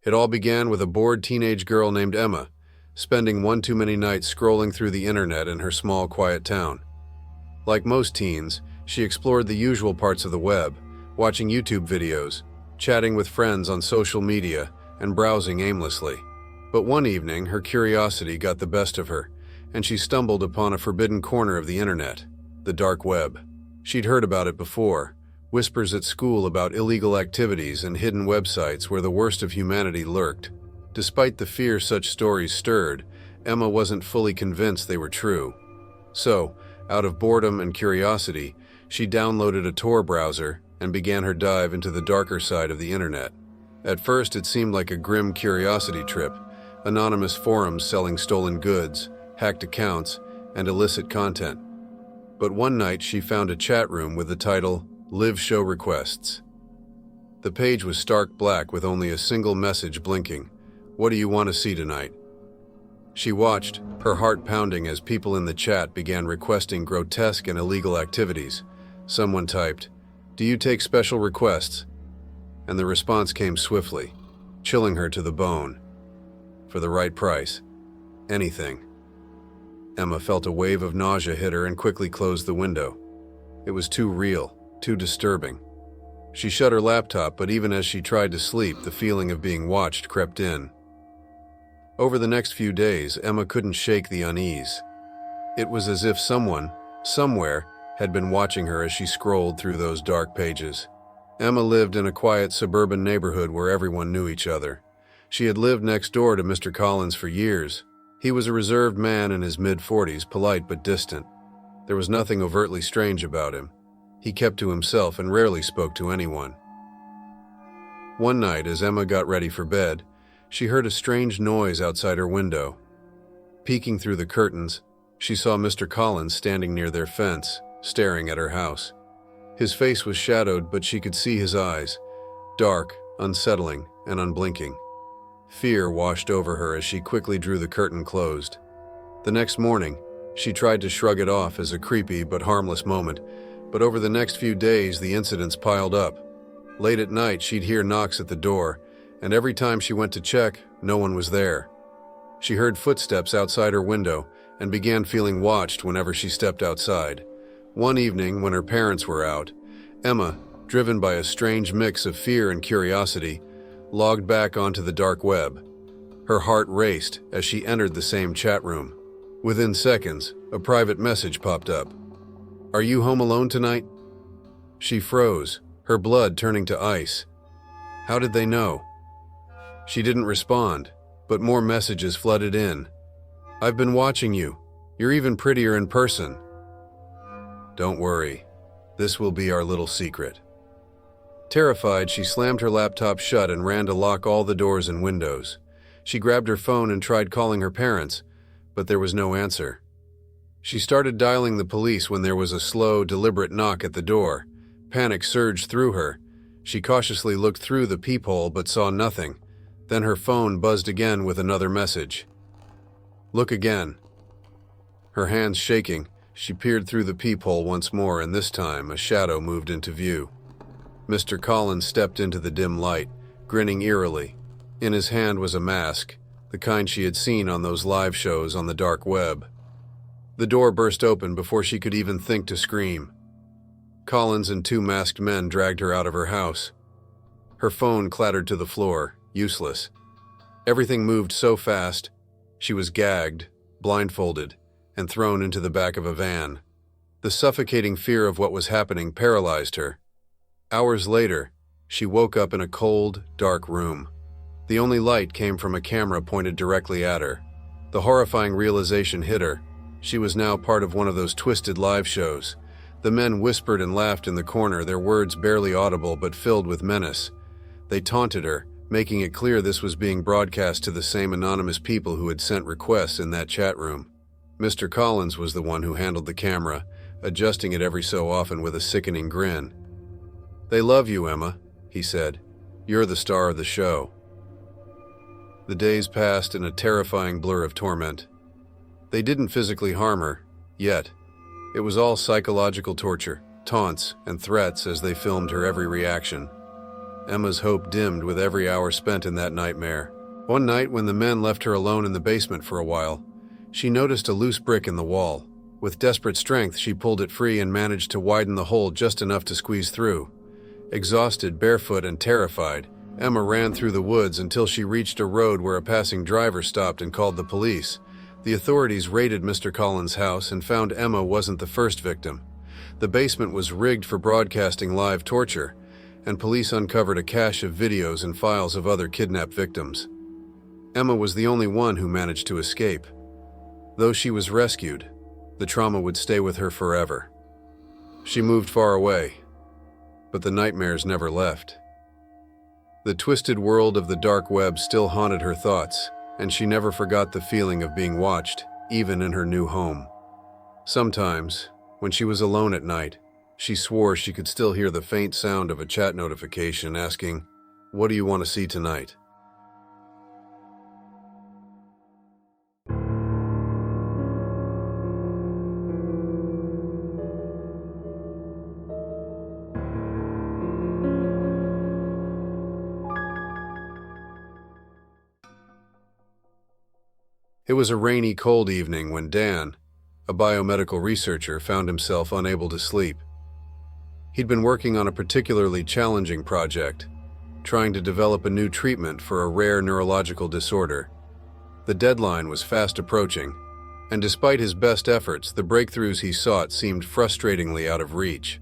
It all began with a bored teenage girl named Emma, spending one too many nights scrolling through the internet in her small, quiet town. Like most teens, she explored the usual parts of the web, watching YouTube videos, chatting with friends on social media, and browsing aimlessly. But one evening, her curiosity got the best of her, and she stumbled upon a forbidden corner of the internet, the dark web. She'd heard about it before, whispers at school about illegal activities and hidden websites where the worst of humanity lurked. Despite the fear such stories stirred, Emma wasn't fully convinced they were true. So, out of boredom and curiosity, she downloaded a Tor browser and began her dive into the darker side of the internet. At first, it seemed like a grim curiosity trip, anonymous forums selling stolen goods, hacked accounts, and illicit content. But one night, she found a chat room with the title, Live Show Requests. The page was stark black with only a single message blinking. What do you want to see tonight? She watched, her heart pounding as people in the chat began requesting grotesque and illegal activities. Someone typed, "Do you take special requests?" And the response came swiftly, chilling her to the bone. For the right price. Anything. Emma felt a wave of nausea hit her and quickly closed the window. It was too real, too disturbing. She shut her laptop, but even as she tried to sleep, the feeling of being watched crept in. Over the next few days, Emma couldn't shake the unease. It was as if someone, somewhere, had been watching her as she scrolled through those dark pages. Emma lived in a quiet suburban neighborhood where everyone knew each other. She had lived next door to Mr. Collins for years. He was a reserved man in his mid-40s, polite but distant. There was nothing overtly strange about him. He kept to himself and rarely spoke to anyone. One night, as Emma got ready for bed, she heard a strange noise outside her window. Peeking through the curtains, she saw Mr. Collins standing near their fence, staring at her house. His face was shadowed, but she could see his eyes, dark, unsettling, and unblinking. Fear washed over her as she quickly drew the curtain closed. The next morning, she tried to shrug it off as a creepy but harmless moment, but over the next few days the incidents piled up. Late at night, she'd hear knocks at the door, and every time she went to check, no one was there. She heard footsteps outside her window and began feeling watched whenever she stepped outside. One evening, when her parents were out, Emma, driven by a strange mix of fear and curiosity, logged back onto the dark web. Her heart raced as she entered the same chat room. Within seconds, a private message popped up. "Are you home alone tonight?" She froze, her blood turning to ice. How did they know? She didn't respond, but more messages flooded in. "I've been watching you. You're even prettier in person." "Don't worry. This will be our little secret." Terrified, she slammed her laptop shut and ran to lock all the doors and windows. She grabbed her phone and tried calling her parents, but there was no answer. She started dialing the police when there was a slow, deliberate knock at the door. Panic surged through her. She cautiously looked through the peephole but saw nothing. Then her phone buzzed again with another message. "Look again." Her hands shaking, she peered through the peephole once more, and this time a shadow moved into view. Mr. Collins stepped into the dim light, grinning eerily. In his hand was a mask, the kind she had seen on those live shows on the dark web. The door burst open before she could even think to scream. Collins and two masked men dragged her out of her house. Her phone clattered to the floor, useless. Everything moved so fast. She was gagged, blindfolded, and thrown into the back of a van. The suffocating fear of what was happening paralyzed her. Hours later, she woke up in a cold, dark room. The only light came from a camera pointed directly at her. The horrifying realization hit her. She was now part of one of those twisted live shows. The men whispered and laughed in the corner, their words barely audible but filled with menace. They taunted her, making it clear this was being broadcast to the same anonymous people who had sent requests in that chat room. Mr. Collins was the one who handled the camera, adjusting it every so often with a sickening grin. "They love you, Emma," he said. "You're the star of the show." The days passed in a terrifying blur of torment. They didn't physically harm her, yet. It was all psychological torture, taunts, and threats as they filmed her every reaction. Emma's hope dimmed with every hour spent in that nightmare. One night, when the men left her alone in the basement for a while, she noticed a loose brick in the wall. With desperate strength, she pulled it free and managed to widen the hole just enough to squeeze through. Exhausted, barefoot, and terrified, Emma ran through the woods until she reached a road where a passing driver stopped and called the police. The authorities raided Mr. Collins' house and found Emma wasn't the first victim. The basement was rigged for broadcasting live torture, and police uncovered a cache of videos and files of other kidnapped victims. Emma was the only one who managed to escape. Though she was rescued, the trauma would stay with her forever. She moved far away, but the nightmares never left. The twisted world of the dark web still haunted her thoughts, and she never forgot the feeling of being watched, even in her new home. Sometimes, when she was alone at night, she swore she could still hear the faint sound of a chat notification asking, "What do you want to see tonight?" It was a rainy, cold evening when Dan, a biomedical researcher, found himself unable to sleep. He'd been working on a particularly challenging project, trying to develop a new treatment for a rare neurological disorder. The deadline was fast approaching, and despite his best efforts, the breakthroughs he sought seemed frustratingly out of reach.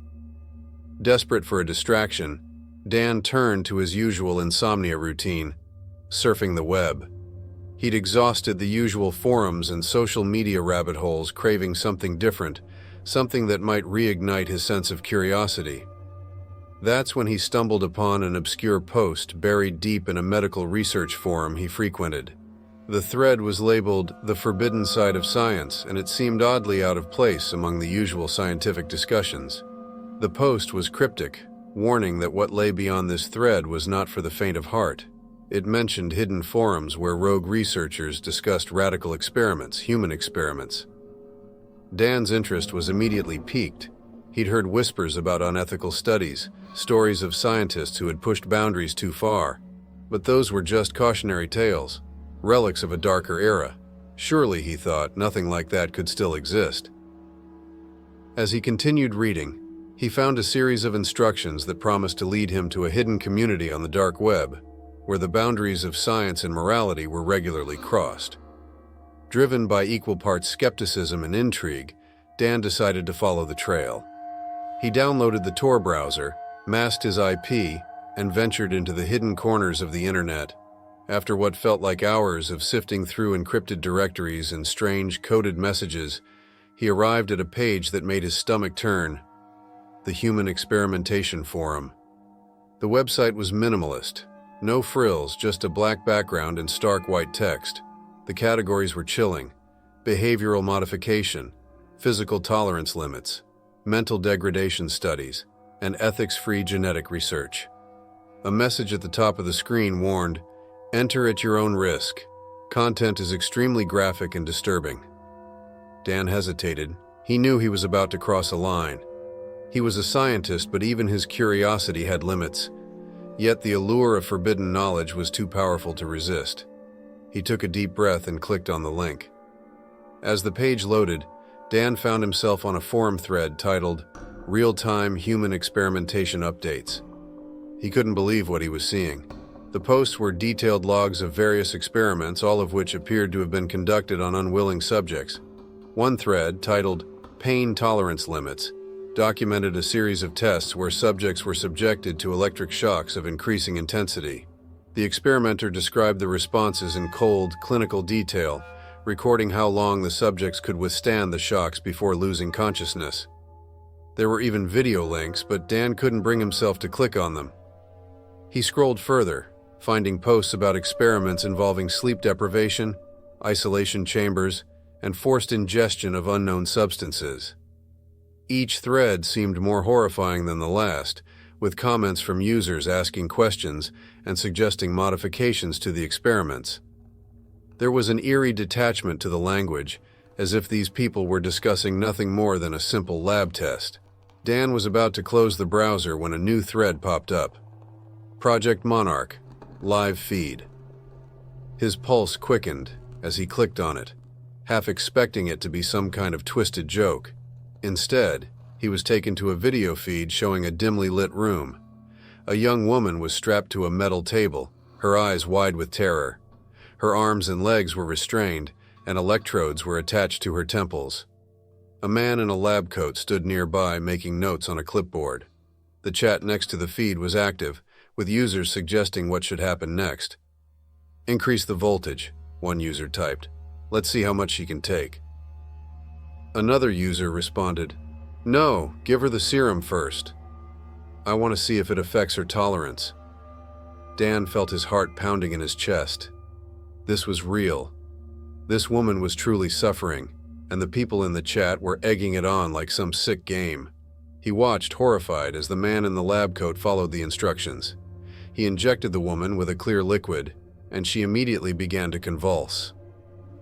Desperate for a distraction, Dan turned to his usual insomnia routine, surfing the web. He'd exhausted the usual forums and social media rabbit holes, craving something different, something that might reignite his sense of curiosity. That's when he stumbled upon an obscure post buried deep in a medical research forum he frequented. The thread was labeled "The Forbidden Side of Science," and it seemed oddly out of place among the usual scientific discussions. The post was cryptic, warning that what lay beyond this thread was not for the faint of heart. It mentioned hidden forums where rogue researchers discussed radical experiments, human experiments. Dan's interest was immediately piqued. He'd heard whispers about unethical studies, stories of scientists who had pushed boundaries too far. But those were just cautionary tales, relics of a darker era. Surely, he thought, nothing like that could still exist. As he continued reading, he found a series of instructions that promised to lead him to a hidden community on the dark web, where the boundaries of science and morality were regularly crossed. Driven by equal parts skepticism and intrigue, Dan decided to follow the trail. He downloaded the Tor browser, masked his IP, and ventured into the hidden corners of the internet. After what felt like hours of sifting through encrypted directories and strange coded messages, he arrived at a page that made his stomach turn: the Human Experimentation Forum. The website was minimalist. No frills, just a black background and stark white text. The categories were chilling: behavioral modification, physical tolerance limits, mental degradation studies, and ethics-free genetic research. A message at the top of the screen warned, "Enter at your own risk. Content is extremely graphic and disturbing." Dan hesitated. He knew he was about to cross a line. He was a scientist, but even his curiosity had limits. Yet the allure of forbidden knowledge was too powerful to resist. He took a deep breath and clicked on the link. As the page loaded, Dan found himself on a forum thread titled "Real-Time Human Experimentation Updates." He couldn't believe what he was seeing. The posts were detailed logs of various experiments, all of which appeared to have been conducted on unwilling subjects. One thread, titled "Pain Tolerance Limits," documented a series of tests where subjects were subjected to electric shocks of increasing intensity. The experimenter described the responses in cold, clinical detail, recording how long the subjects could withstand the shocks before losing consciousness. There were even video links, but Dan couldn't bring himself to click on them. He scrolled further, finding posts about experiments involving sleep deprivation, isolation chambers, and forced ingestion of unknown substances. Each thread seemed more horrifying than the last, with comments from users asking questions and suggesting modifications to the experiments. There was an eerie detachment to the language, as if these people were discussing nothing more than a simple lab test. Dan was about to close the browser when a new thread popped up. Project Monarch, live feed. His pulse quickened as he clicked on it, half expecting it to be some kind of twisted joke. Instead, he was taken to a video feed showing a dimly lit room. A young woman was strapped to a metal table, her eyes wide with terror. Her arms and legs were restrained, and electrodes were attached to her temples. A man in a lab coat stood nearby making notes on a clipboard. The chat next to the feed was active, with users suggesting what should happen next. "Increase the voltage," one user typed. "Let's see how much she can take." Another user responded, "No, give her the serum first. I want to see if it affects her tolerance." Dan felt his heart pounding in his chest. This was real. This woman was truly suffering, and the people in the chat were egging it on like some sick game. He watched, horrified, as the man in the lab coat followed the instructions. He injected the woman with a clear liquid, and she immediately began to convulse.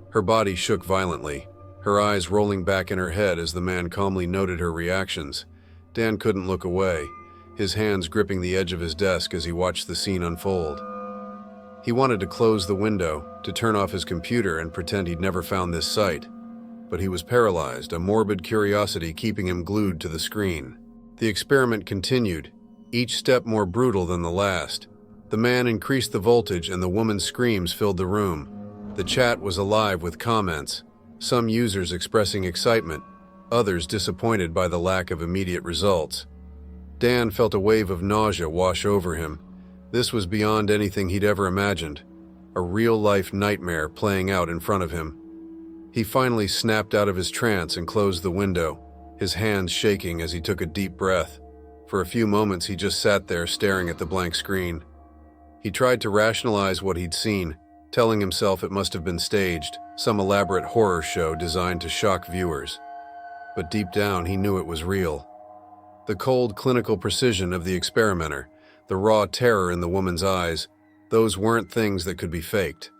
Her body shook violently, her eyes rolling back in her head as the man calmly noted her reactions. Dan couldn't look away, his hands gripping the edge of his desk as he watched the scene unfold. He wanted to close the window, to turn off his computer and pretend he'd never found this sight. But he was paralyzed, a morbid curiosity keeping him glued to the screen. The experiment continued, each step more brutal than the last. The man increased the voltage and the woman's screams filled the room. The chat was alive with comments, some users expressing excitement, others disappointed by the lack of immediate results. Dan felt a wave of nausea wash over him. This was beyond anything he'd ever imagined, a real-life nightmare playing out in front of him. He finally snapped out of his trance and closed the window, his hands shaking as he took a deep breath. For a few moments he just sat there staring at the blank screen. He tried to rationalize what he'd seen, telling himself it must have been staged, some elaborate horror show designed to shock viewers. But deep down he knew it was real. The cold, clinical precision of the experimenter, the raw terror in the woman's eyes, those weren't things that could be faked.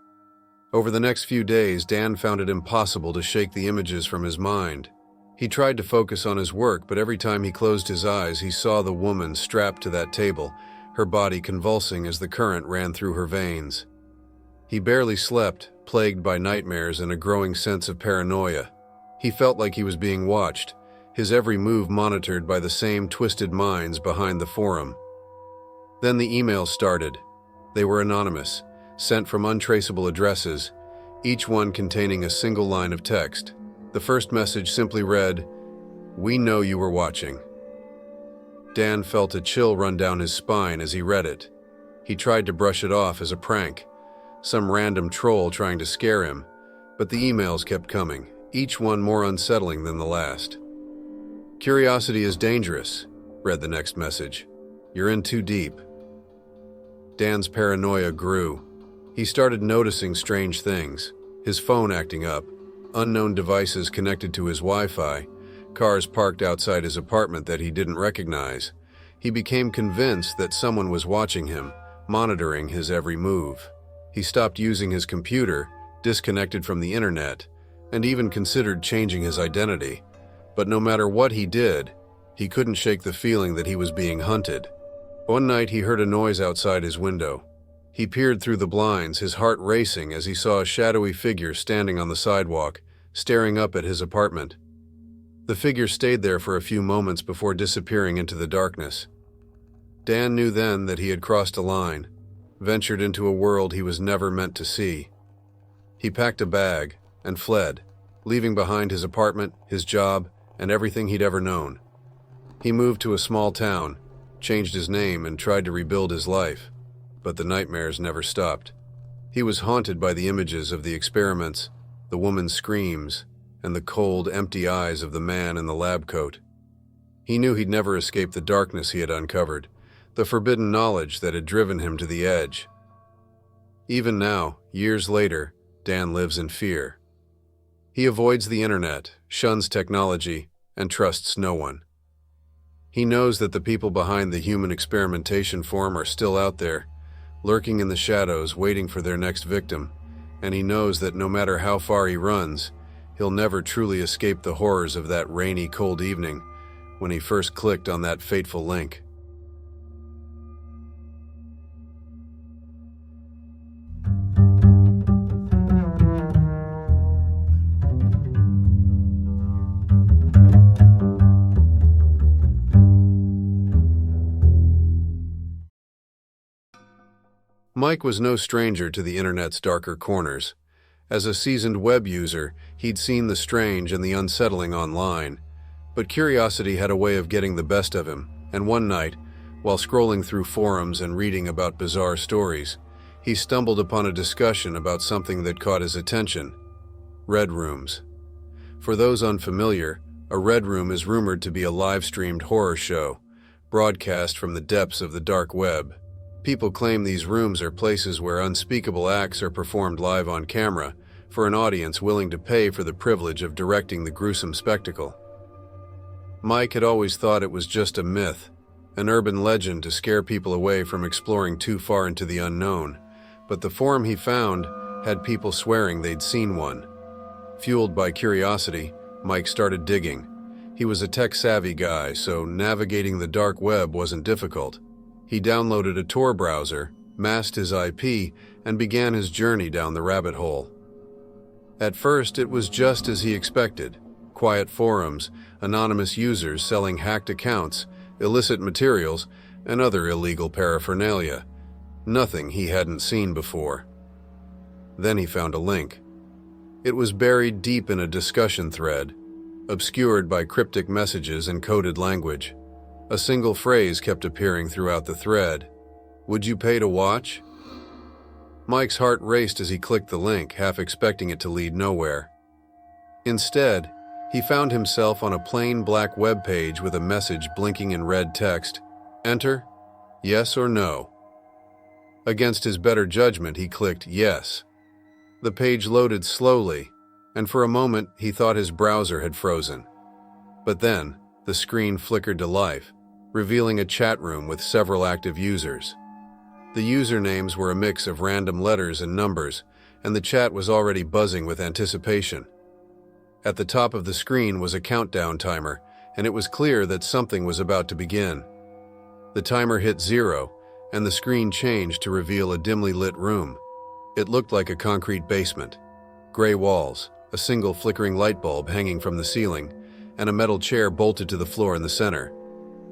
Over the next few days, Dan found it impossible to shake the images from his mind. He tried to focus on his work, but every time he closed his eyes, he saw the woman strapped to that table, her body convulsing as the current ran through her veins. He barely slept, plagued by nightmares and a growing sense of paranoia. He felt like he was being watched, his every move monitored by the same twisted minds behind the forum. Then the emails started. They were anonymous, sent from untraceable addresses, each one containing a single line of text. The first message simply read, "We know you were watching." Dan felt a chill run down his spine as he read it. He tried to brush it off as a prank, some random troll trying to scare him, but the emails kept coming, each one more unsettling than the last. "Curiosity is dangerous," read the next message. "You're in too deep." Dan's paranoia grew. He started noticing strange things, his phone acting up, unknown devices connected to his Wi-Fi, cars parked outside his apartment that he didn't recognize. He became convinced that someone was watching him, monitoring his every move. He stopped using his computer, disconnected from the internet, and even considered changing his identity. But no matter what he did, he couldn't shake the feeling that he was being hunted. One night he heard a noise outside his window. He peered through the blinds, his heart racing as he saw a shadowy figure standing on the sidewalk, staring up at his apartment. The figure stayed there for a few moments before disappearing into the darkness. Dan knew then that he had crossed a line, ventured into a world he was never meant to see. He packed a bag and fled, leaving behind his apartment, his job, and everything he'd ever known. He moved to a small town, changed his name, and tried to rebuild his life. But the nightmares never stopped. He was haunted by the images of the experiments, the woman's screams, and the cold, empty eyes of the man in the lab coat. He knew he'd never escape the darkness he had uncovered, the forbidden knowledge that had driven him to the edge. Even now, years later, Dan lives in fear. He avoids the internet, shuns technology, and trusts no one. He knows that the people behind the human experimentation form are still out there, lurking in the shadows, waiting for their next victim, and he knows that no matter how far he runs, he'll never truly escape the horrors of that rainy, cold evening when he first clicked on that fateful link. Mike was no stranger to the internet's darker corners. As a seasoned web user, he'd seen the strange and the unsettling online. But curiosity had a way of getting the best of him, and one night, while scrolling through forums and reading about bizarre stories, he stumbled upon a discussion about something that caught his attention: red rooms. For those unfamiliar, a red room is rumored to be a live-streamed horror show, broadcast from the depths of the dark web. People claim these rooms are places where unspeakable acts are performed live on camera for an audience willing to pay for the privilege of directing the gruesome spectacle. Mike had always thought it was just a myth, an urban legend to scare people away from exploring too far into the unknown, but the forum he found had people swearing they'd seen one. Fueled by curiosity, Mike started digging. He was a tech-savvy guy, so navigating the dark web wasn't difficult. He downloaded a Tor browser, masked his IP, and began his journey down the rabbit hole. At first, it was just as he expected: quiet forums, anonymous users selling hacked accounts, illicit materials, and other illegal paraphernalia. Nothing he hadn't seen before. Then he found a link. It was buried deep in a discussion thread, obscured by cryptic messages and coded language. A single phrase kept appearing throughout the thread: "Would you pay to watch?" Mike's heart raced as he clicked the link, half expecting it to lead nowhere. Instead, he found himself on a plain black web page with a message blinking in red text: "Enter? Yes or no?" Against his better judgment, he clicked yes. The page loaded slowly, and for a moment he thought his browser had frozen. But then, the screen flickered to life, revealing a chat room with several active users. The usernames were a mix of random letters and numbers, and the chat was already buzzing with anticipation. At the top of the screen was a countdown timer, and it was clear that something was about to begin. The timer hit 0, and the screen changed to reveal a dimly lit room. It looked like a concrete basement. Gray walls, a single flickering light bulb hanging from the ceiling, and a metal chair bolted to the floor in the center.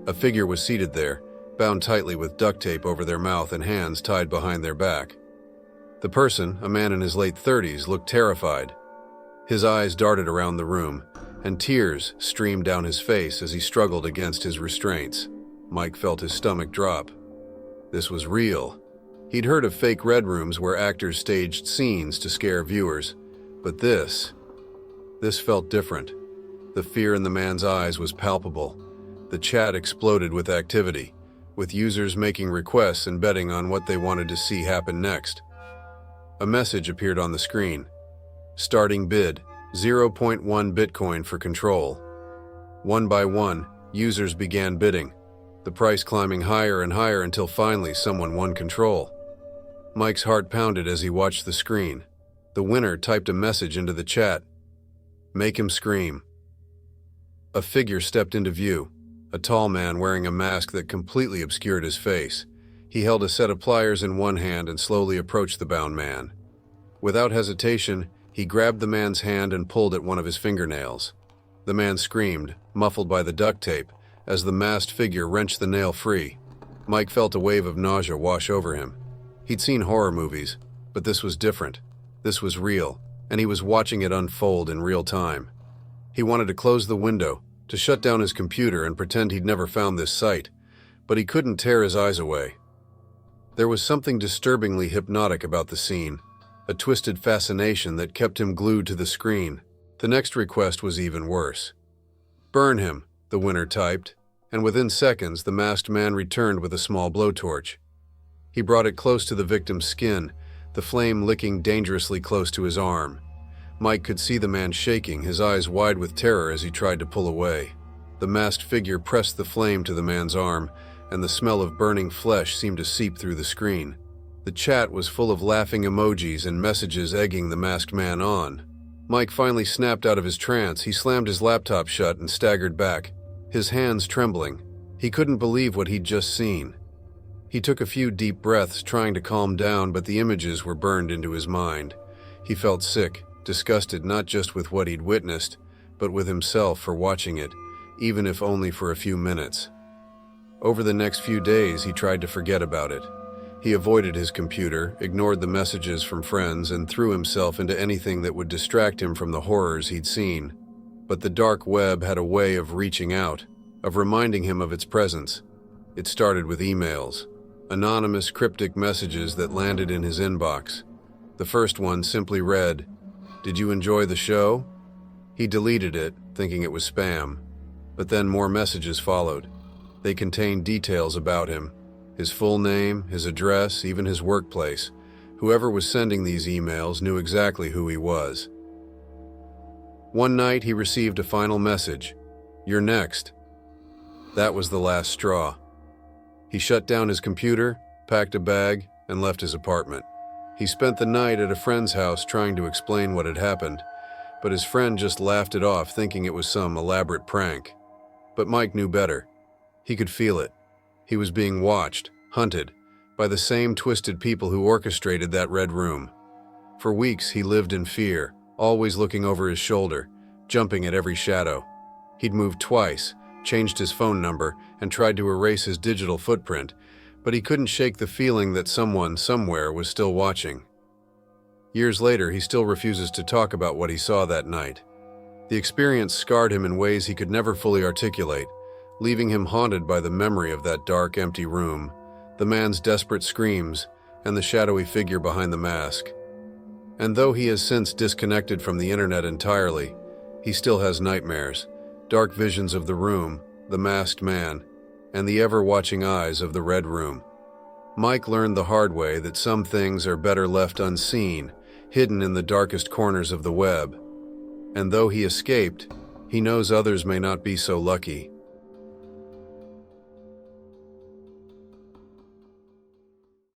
A figure was seated there, bound tightly with duct tape over their mouth and hands tied behind their back. The person, a man in his late 30s, looked terrified. His eyes darted around the room, and tears streamed down his face as he struggled against his restraints. Mike felt his stomach drop. This was real. He'd heard of fake red rooms where actors staged scenes to scare viewers, but this felt different. The fear in the man's eyes was palpable. The chat exploded with activity, with users making requests and betting on what they wanted to see happen next. A message appeared on the screen. Starting bid, 0.1 Bitcoin for control. One by one, users began bidding, the price climbing higher and higher until finally someone won control. Mike's heart pounded as he watched the screen. The winner typed a message into the chat: "Make him scream." A figure stepped into view, a tall man wearing a mask that completely obscured his face. He held a set of pliers in one hand and slowly approached the bound man. Without hesitation, he grabbed the man's hand and pulled at one of his fingernails. The man screamed, muffled by the duct tape, as the masked figure wrenched the nail free. Mike felt a wave of nausea wash over him. He'd seen horror movies, but this was different. This was real, and he was watching it unfold in real time. He wanted to close the window, to shut down his computer and pretend he'd never found this sight, but he couldn't tear his eyes away. There was something disturbingly hypnotic about the scene, a twisted fascination that kept him glued to the screen. The next request was even worse. "Burn him," the winner typed, and within seconds the masked man returned with a small blowtorch. He brought it close to the victim's skin, the flame licking dangerously close to his arm. Mike could see the man shaking, his eyes wide with terror as he tried to pull away. The masked figure pressed the flame to the man's arm, and the smell of burning flesh seemed to seep through the screen. The chat was full of laughing emojis and messages egging the masked man on. Mike finally snapped out of his trance. He slammed his laptop shut and staggered back, his hands trembling. He couldn't believe what he'd just seen. He took a few deep breaths, trying to calm down, but the images were burned into his mind. He felt sick, disgusted not just with what he'd witnessed, but with himself for watching it, even if only for a few minutes. Over the next few days, he tried to forget about it. He avoided his computer, ignored the messages from friends, and threw himself into anything that would distract him from the horrors he'd seen. But the dark web had a way of reaching out, of reminding him of its presence. It started with emails, anonymous, cryptic messages that landed in his inbox. The first one simply read, "Did you enjoy the show?" He deleted it, thinking it was spam. But then more messages followed. They contained details about him, his full name, his address, even his workplace. Whoever was sending these emails knew exactly who he was. One night he received a final message, "You're next." That was the last straw. He shut down his computer, packed a bag, and left his apartment. He spent the night at a friend's house trying to explain what had happened, but his friend just laughed it off, thinking it was some elaborate prank. But Mike knew better. He could feel it. He was being watched, hunted, by the same twisted people who orchestrated that red room. For weeks he lived in fear, always looking over his shoulder, jumping at every shadow. He'd moved twice, changed his phone number, and tried to erase his digital footprint, but he couldn't shake the feeling that someone, somewhere, was still watching. Years later, he still refuses to talk about what he saw that night. The experience scarred him in ways he could never fully articulate, leaving him haunted by the memory of that dark, empty room, the man's desperate screams, and the shadowy figure behind the mask. And though he has since disconnected from the internet entirely, he still has nightmares, dark visions of the room, the masked man, and the ever-watching eyes of the red room. Mike learned the hard way that some things are better left unseen, hidden in the darkest corners of the web. And though he escaped, he knows others may not be so lucky.